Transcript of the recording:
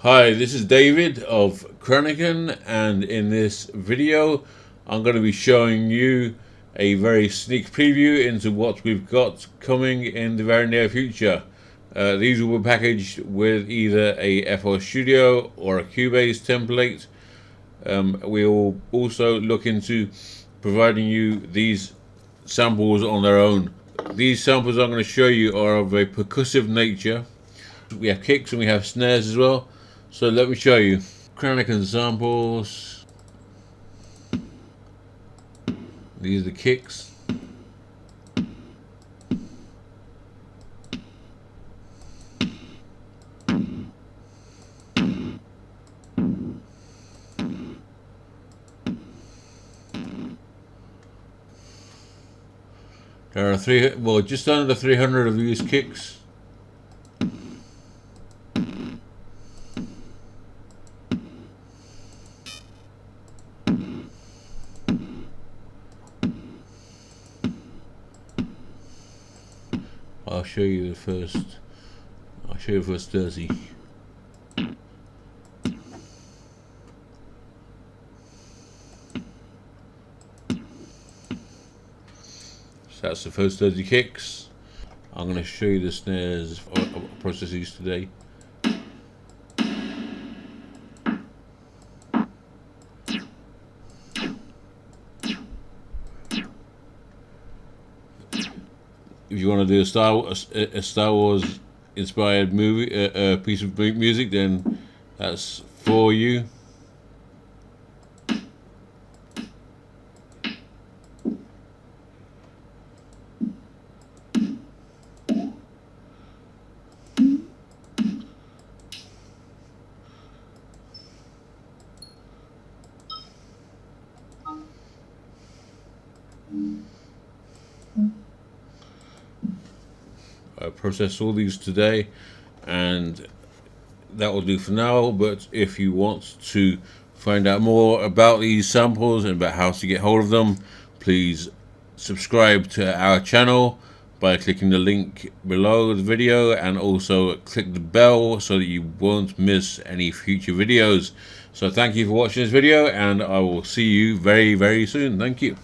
Hi, this is David of Krannaken, and in this video I'm going to be showing you a very sneak preview into what we've got coming in the very near future. These will be packaged with either a FL Studio or a Cubase template. We will also look into providing you these samples on their own. These samples I'm going to show you are of a percussive nature. We have kicks and we have snares as well. So let me show you. Krannaken samples. These are the kicks. There are just under 300 of these kicks. I'll show you the first 30. So that's the first 30 kicks. I'm going to show you the snares processes today. If you want to do a Star Wars inspired movie, piece of music, then that's for you. I processed all these today, and that will do for now. But if you want to find out more about these samples and about how to get hold of them, please subscribe to our channel by clicking the link below the video, and also click the bell so that you won't miss any future videos. So thank you for watching this video, and I will see you very, very soon. Thank you.